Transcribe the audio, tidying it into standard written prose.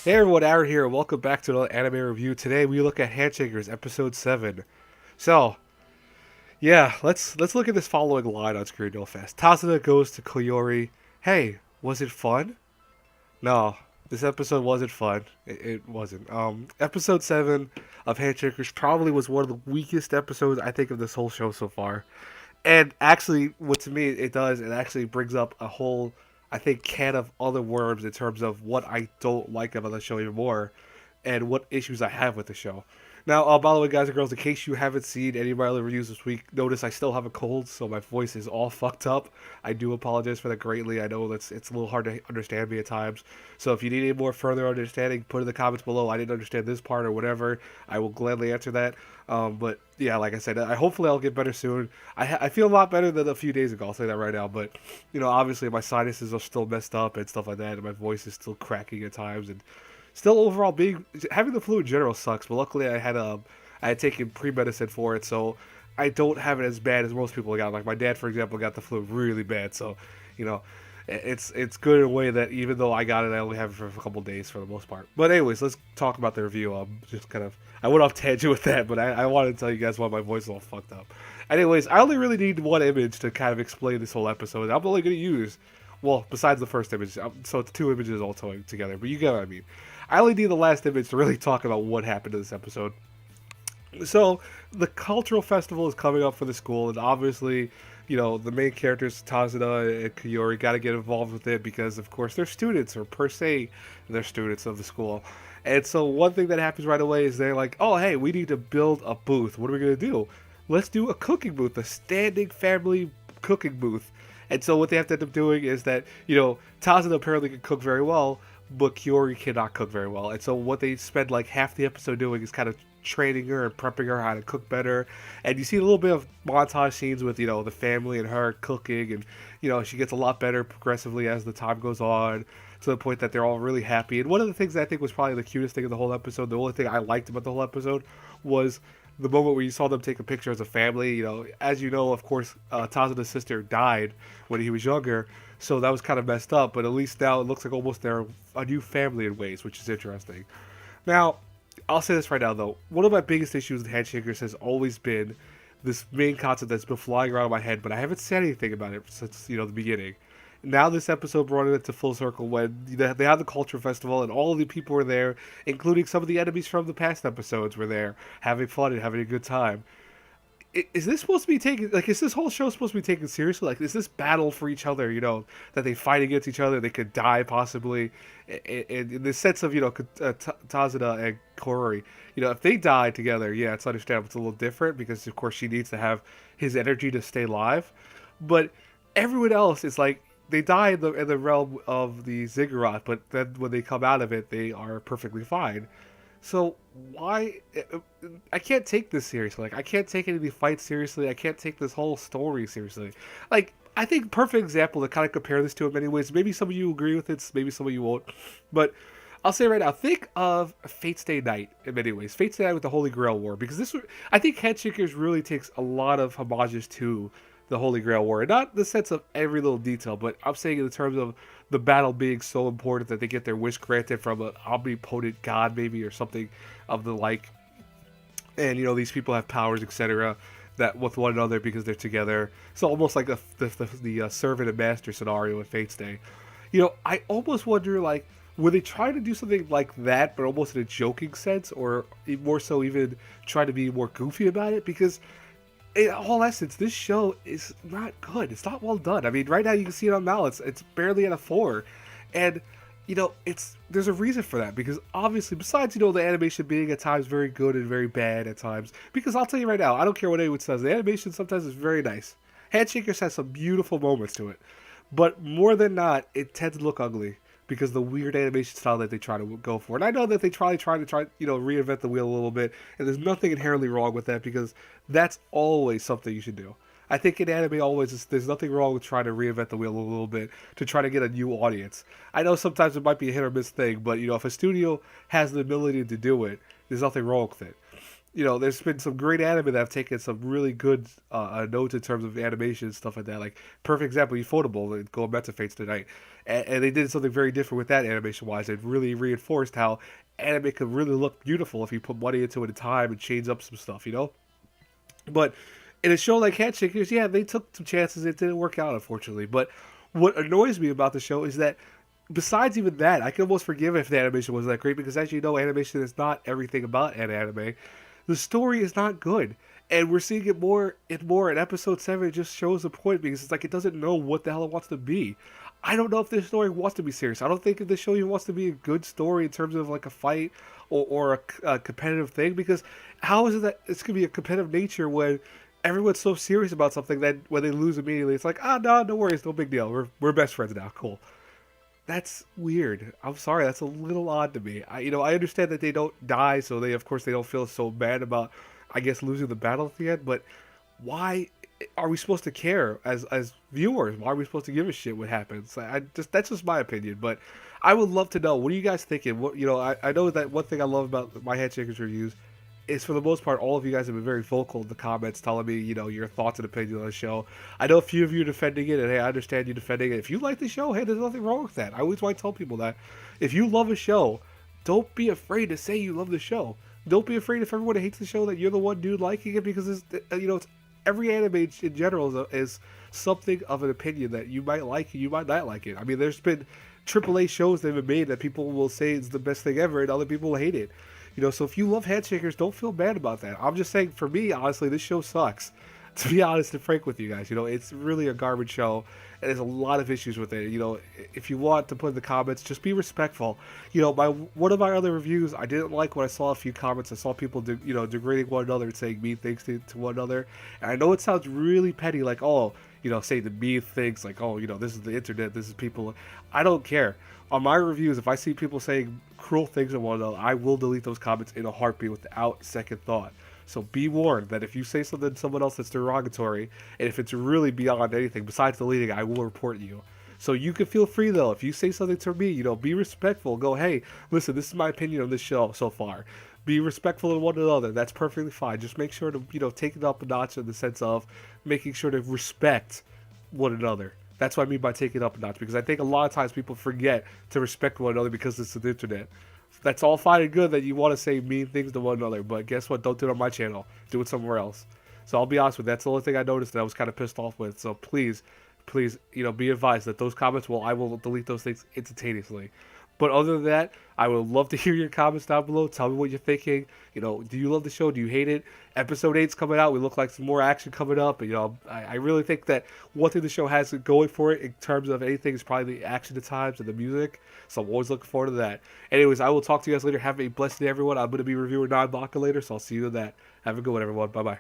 Hey everyone, Aaron here. Welcome back to another anime review. Today we look at Handshakers, episode 7. So, yeah, let's look at this following line on screen real fast. Tazuna goes to Koyori. Hey, was it fun? No, this episode wasn't fun. It wasn't. Episode 7 of Handshakers probably was one of the weakest episodes I think of this whole show so far. And actually, what to me it does, it actually brings up a whole, I think, can of other worms in terms of what I don't like about the show even more, and what issues I have with the show. Now, by the way, guys and girls, in case you haven't seen any of my other reviews this week, notice I still have a cold, so my voice is all fucked up. I do apologize for that greatly. I know it's a little hard to understand me at times. So if you need any more further understanding, put in the comments below. I didn't understand this part or whatever. I will gladly answer that. But yeah, like I said, hopefully I'll get better soon. I feel a lot better than a few days ago. I'll say that right now. But obviously my sinuses are still messed up and stuff like that, and my voice is still cracking at times, and still overall being having the flu in general sucks. But luckily I had taken pre medicine for it, so I don't have it as bad as most people got. Like my dad, for example, got the flu really bad. So, you know, it's good in a way that even though I got it, I only have it for a couple days for the most part. But anyways, let's talk about the review. Just kind of I went off tangent with that, but I wanted to tell you guys why my voice is all fucked up. Anyways, I only really need one image to kind of explain this whole episode. I'm only going to use, well, besides the first image, so it's two images all together. But you get what I mean. I only need the last image to really talk about what happened to this episode. So the cultural festival is coming up for the school, and obviously, the main characters Tazuna and Kayori got to get involved with it because, of course, they're students, or per se, they're students of the school. And so one thing that happens right away is they're like, "Oh, hey, we need to build a booth. What are we gonna do? Let's do a cooking booth, a standing family cooking booth." And so what they have to end up doing is that Tazuna apparently can cook very well, but Kiori cannot cook very well. And so what they spend like half the episode doing is kind of training her and prepping her how to cook better. And you see a little bit of montage scenes with, the family and her cooking, and, she gets a lot better progressively as the time goes on, to the point that they're all really happy. And one of the things that I think was probably the cutest thing of the whole episode, the only thing I liked about the whole episode, was the moment where you saw them take a picture as a family. As you know, of course, Tazuna's sister died when he was younger, so that was kind of messed up. But at least now it looks like almost they're a new family in ways, which is interesting. Now, I'll say this right now, though. One of my biggest issues with Handshakers has always been this main concept that's been flying around in my head, but I haven't said anything about it since, the beginning. Now this episode brought it to full circle when they had the culture festival and all of the people were there, including some of the enemies from the past episodes were there, having fun and having a good time. Is this supposed to be taken, like, is this whole show supposed to be taken seriously? Like, is this battle for each other, that they fight against each other, they could die possibly, in the sense of, Tazuna and Korori, if they die together, yeah, it's understandable, it's a little different, because, of course, she needs to have his energy to stay alive, but everyone else is like, they die in the realm of the ziggurat, but then when they come out of it, they are perfectly fine. So why? I can't take this seriously. Like, I can't take any of the fights seriously. I can't take this whole story seriously. Like, I think perfect example to kind of compare this to in many ways. Maybe some of you agree with it. Maybe some of you won't. But I'll say right now, think of Fate's Day Night in many ways. Fate's Day Night with the Holy Grail War, because I think Handshakers really takes a lot of homages to the Holy Grail War, and not in the sense of every little detail, but I'm saying in terms of the battle being so important that they get their wish granted from an omnipotent god, maybe, or something of the like. And these people have powers, etc., that with one another because they're together. So almost like the servant and master scenario in Fate's Day. I almost wonder, like, would they try to do something like that, but almost in a joking sense, or more so even try to be more goofy about it? Because in all essence, this show is not good. It's not well done. I mean, right now you can see it on Mal. It's barely at a 4, and there's a reason for that, because obviously, besides the animation being at times very good and very bad at times, because I'll tell you right now, I don't care what anyone says, the animation sometimes is very nice. Handshakers has some beautiful moments to it, but more than not, it tends to look ugly because the weird animation style that they try to go for. And I know that they try to reinvent the wheel a little bit, and there's nothing inherently wrong with that, because that's always something you should do. I think in anime there's nothing wrong with trying to reinvent the wheel a little bit to try to get a new audience. I know sometimes it might be a hit or miss thing, but if a studio has the ability to do it, there's nothing wrong with it. there's been some great anime that have taken some really good notes in terms of animation and stuff like that. Like, perfect example, Ufotable, going back to Fates tonight. And they did something very different with that animation-wise. It really reinforced how anime could really look beautiful if you put money into it in time and change up some stuff. But in a show like Handshakers, yeah, they took some chances. It didn't work out, unfortunately. But what annoys me about the show is that besides even that, I can almost forgive if the animation wasn't that great because, as you know, animation is not everything about an anime. The story is not good, and we're seeing it more and more. In episode 7, it just shows the point because it's like it doesn't know what the hell it wants to be. I don't know if this story wants to be serious. I don't think if this show even wants to be a good story in terms of like a fight or a competitive thing, because how is it that it's going to be a competitive nature when everyone's so serious about something that when they lose immediately, it's like, no, no worries, no big deal. We're best friends now. Cool. That's weird. I'm sorry. That's a little odd to me. I understand that they don't die, so of course, they don't feel so bad about, I guess, losing the battle at the end. But why are we supposed to care as viewers? Why are we supposed to give a shit what happens? That's just my opinion. But I would love to know. What are you guys thinking? I know that one thing I love about my Handshakers reviews is, for the most part, all of you guys have been very vocal in the comments, telling me, your thoughts and opinions on the show. I know a few of you are defending it, and hey, I understand you defending it. If you like the show, hey, there's nothing wrong with that. I always want to tell people that. If you love a show, don't be afraid to say you love the show. Don't be afraid if everyone hates the show that you're the one dude liking it, because it's every anime in general is something of an opinion that you might like and you might not like it. I mean, there's been AAA shows that have been made that people will say is the best thing ever, and other people will hate it. So if you love Handshakers, don't feel bad about that. I'm just saying, for me, honestly, this show sucks. To be honest and frank with you guys, it's really a garbage show, and there's a lot of issues with it. If you want to put in the comments, just be respectful. One of my other reviews, I didn't like when I saw a few comments. I saw people, degrading one another and saying mean things to one another. And I know it sounds really petty, like, oh, saying the mean things, like, oh, this is the internet, this is people. I don't care. On my reviews, if I see people saying cruel things to one another, I will delete those comments in a heartbeat without second thought. So be warned that if you say something to someone else that's derogatory, and if it's really beyond anything besides deleting, I will report you. So you can feel free, though. If you say something to me, be respectful. Go, hey, listen, this is my opinion on this show so far. Be respectful of one another. That's perfectly fine. Just make sure to, take it up a notch in the sense of making sure to respect one another. That's what I mean by taking it up a notch, because I think a lot of times people forget to respect one another because it's the internet. That's all fine and good that you want to say mean things to one another, but guess what? Don't do it on my channel. Do it somewhere else. So I'll be honest with you, that's the only thing I noticed that I was kind of pissed off with. So please, be advised that those comments, I will delete those things instantaneously. But other than that, I would love to hear your comments down below. Tell me what you're thinking. Do you love the show? Do you hate it? Episode 8's coming out. We look like some more action coming up. I really think that one thing the show has going for it in terms of anything is probably the action at times and the music. So I'm always looking forward to that. Anyways, I will talk to you guys later. Have a blessed day, everyone. I'm going to be reviewing Non-Baka later, so I'll see you in that. Have a good one, everyone. Bye-bye.